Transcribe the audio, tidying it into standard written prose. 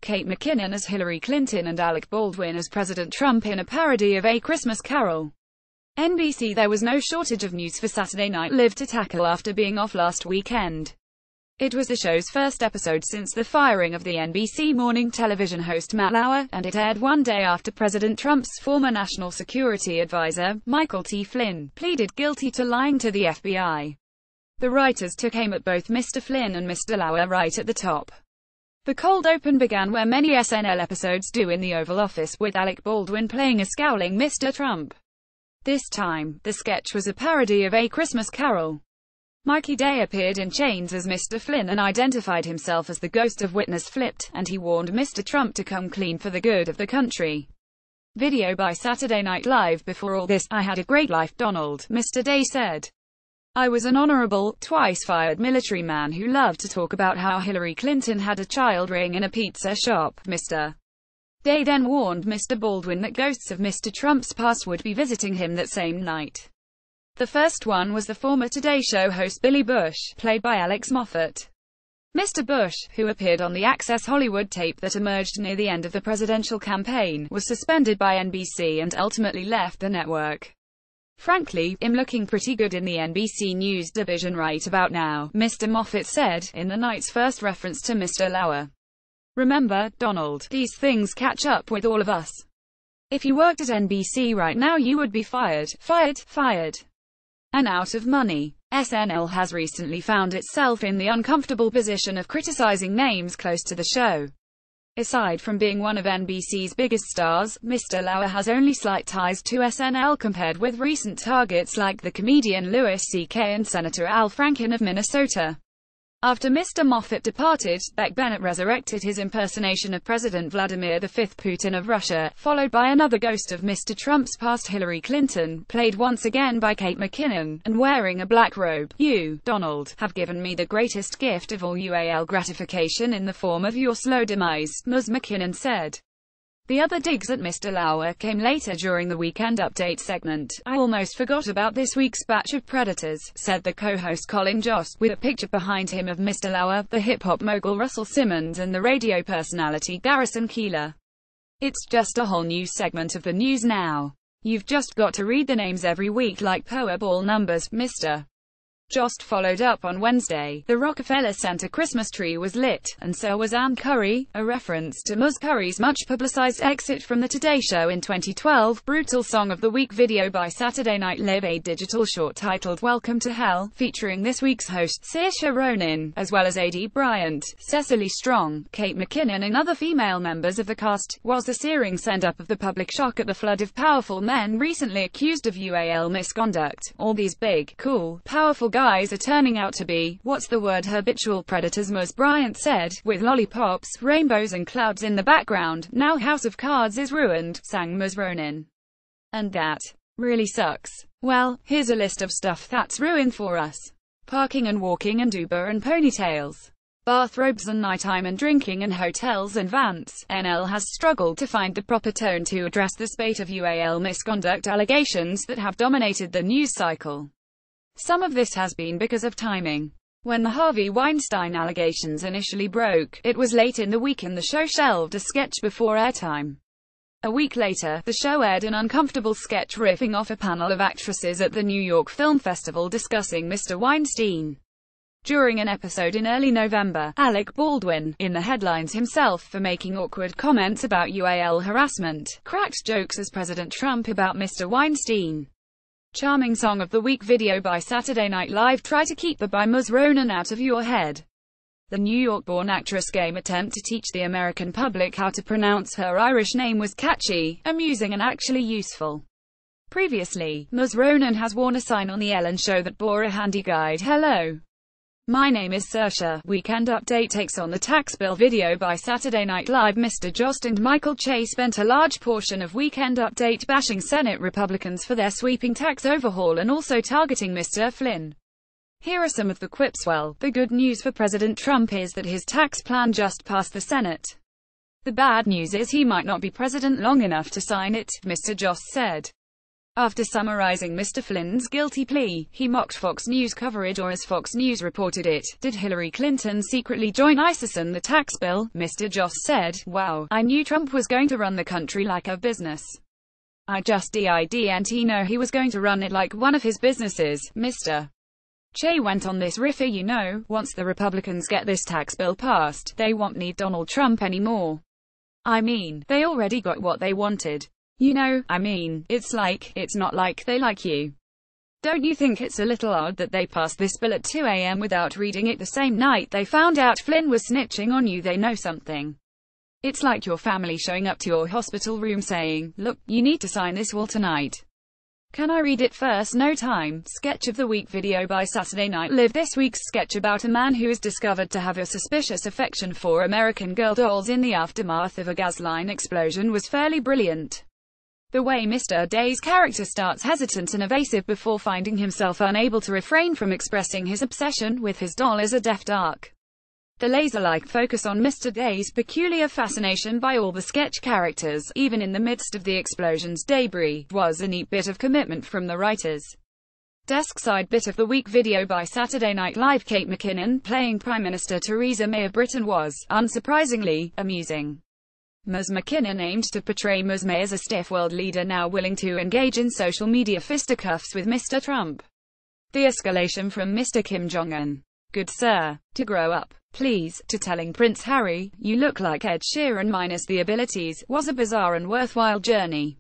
Kate McKinnon as Hillary Clinton and Alec Baldwin as President Trump in a parody of A Christmas Carol. NBC. There was no shortage of news for Saturday Night Live to tackle after being off last weekend. It was the show's first episode since the firing of the NBC morning television host Matt Lauer, and it aired one day after President Trump's former national security advisor, Michael T. Flynn, pleaded guilty to lying to the FBI. The writers took aim at both Mr. Flynn and Mr. Lauer right at the top. The cold open began where many SNL episodes do, in the Oval Office, with Alec Baldwin playing a scowling Mr. Trump. This time, the sketch was a parody of A Christmas Carol. Mikey Day appeared in chains as Mr. Flynn and identified himself as the ghost of witness flipped, and he warned Mr. Trump to come clean for the good of the country. Video by Saturday Night Live. Before all this, I had a great life, Donald, Mr. Day said. I was an honorable, twice-fired military man who loved to talk about how Hillary Clinton had a child ring in a pizza shop. Mr. Day then warned Mr. Baldwin that ghosts of Mr. Trump's past would be visiting him that same night. The first one was the former Today Show host Billy Bush, played by Alex Moffat. Mr. Bush, who appeared on the Access Hollywood tape that emerged near the end of the presidential campaign, was suspended by NBC and ultimately left the network. Frankly, I'm looking pretty good in the NBC News division right about now, Mr. Moffat said, in the night's first reference to Mr. Lauer. Remember, Donald, these things catch up with all of us. If you worked at NBC right now you would be fired, and out of money. SNL has recently found itself in the uncomfortable position of criticizing names close to the show. Aside from being one of NBC's biggest stars, Mr. Lauer has only slight ties to SNL compared with recent targets like the comedian Louis C.K. and Senator Al Franken of Minnesota. After Mr. Moffat departed, Beck Bennett resurrected his impersonation of President Vladimir V. Putin of Russia, followed by another ghost of Mr. Trump's past, Hillary Clinton, played once again by Kate McKinnon, and wearing a black robe. You, Donald, have given me the greatest gift of all, UAL gratification in the form of your slow demise, Ms. McKinnon said. The other digs at Mr. Lauer came later during the Weekend Update segment. I almost forgot about this week's batch of predators, said the co-host Colin Jost, with a picture behind him of Mr. Lauer, the hip-hop mogul Russell Simmons and the radio personality Garrison Keillor. It's just a whole new segment of the news now. You've just got to read the names every week like Powerball numbers, Mr. Jost followed up on Wednesday. The Rockefeller Center Christmas tree was lit, and so was Ann Curry, a reference to Ms. Curry's much-publicized exit from the Today Show in 2012. Brutal Song of the Week video by Saturday Night Live, a digital short titled Welcome to Hell, featuring this week's host, Saoirse Ronan, as well as A.D. Bryant, Cecily Strong, Kate McKinnon and other female members of the cast, was the searing send-up of the public shock at the flood of powerful men recently accused of UAL misconduct. All these big, cool, powerful guys are turning out to be, what's the word, habitual predators, Ms. Bryant said, with lollipops, rainbows and clouds in the background. Now House of Cards is ruined, sang Ms. Ronan. And that really sucks. Well, here's a list of stuff that's ruined for us. Parking and walking and Uber and ponytails. Bathrobes and nighttime and drinking and hotels and vans. NL has struggled to find the proper tone to address the spate of UAL misconduct allegations that have dominated the news cycle. Some of this has been because of timing. When the Harvey Weinstein allegations initially broke, it was late in the week and the show shelved a sketch before airtime. A week later, the show aired an uncomfortable sketch riffing off a panel of actresses at the New York Film Festival discussing Mr. Weinstein. During an episode in early November, Alec Baldwin, in the headlines himself for making awkward comments about UAL harassment, cracked jokes as President Trump about Mr. Weinstein. Charming Song of the Week video by Saturday Night Live, Try to Keep the by Ms. Ronan out of your head. The New York-born actress' game attempt to teach the American public how to pronounce her Irish name was catchy, amusing and actually useful. Previously, Ms. Ronan has worn a sign on The Ellen Show that bore a handy guide. Hello. My name is Saoirse. Weekend Update takes on the tax bill video by Saturday Night Live. Mr. Jost and Michael Che spent a large portion of Weekend Update bashing Senate Republicans for their sweeping tax overhaul and also targeting Mr. Flynn. Here are some of the quips. Well, the good news for President Trump is that his tax plan just passed the Senate. The bad news is he might not be president long enough to sign it, Mr. Jost said. After summarizing Mr. Flynn's guilty plea, he mocked Fox News coverage, or as Fox News reported it, "Did Hillary Clinton secretly join ISIS and the tax bill?" Mr. Joss said, "Wow, I knew Trump was going to run the country like a business. I just didn't know he was going to run it like one of his businesses." Mr. Che went on this riffer, "You know, once the Republicans get this tax bill passed, they won't need Donald Trump anymore. I mean, they already got what they wanted. You know, I mean, it's not like they like you. Don't you think it's a little odd that they passed this bill at 2 a.m. without reading it the same night they found out Flynn was snitching on you? They know something. It's like your family showing up to your hospital room saying, 'Look, you need to sign this will tonight. Can I read it first?' No time." Sketch of the Week video by Saturday Night Live. This week's sketch about a man who is discovered to have a suspicious affection for American Girl dolls in the aftermath of a gas line explosion was fairly brilliant. The way Mr. Day's character starts hesitant and evasive before finding himself unable to refrain from expressing his obsession with his doll is a deft arc. The laser-like focus on Mr. Day's peculiar fascination by all the sketch characters, even in the midst of the explosion's debris, was a neat bit of commitment from the writers. Desk side bit of the week video by Saturday Night Live. Kate McKinnon, playing Prime Minister Theresa May of Britain, was, unsurprisingly, amusing. Ms. McKinnon aimed to portray Ms. May as a stiff world leader now willing to engage in social media fisticuffs with Mr. Trump. The escalation from Mr. Kim Jong-un, "Good sir," to "grow up, please," to telling Prince Harry, "You look like Ed Sheeran minus the abilities," was a bizarre and worthwhile journey.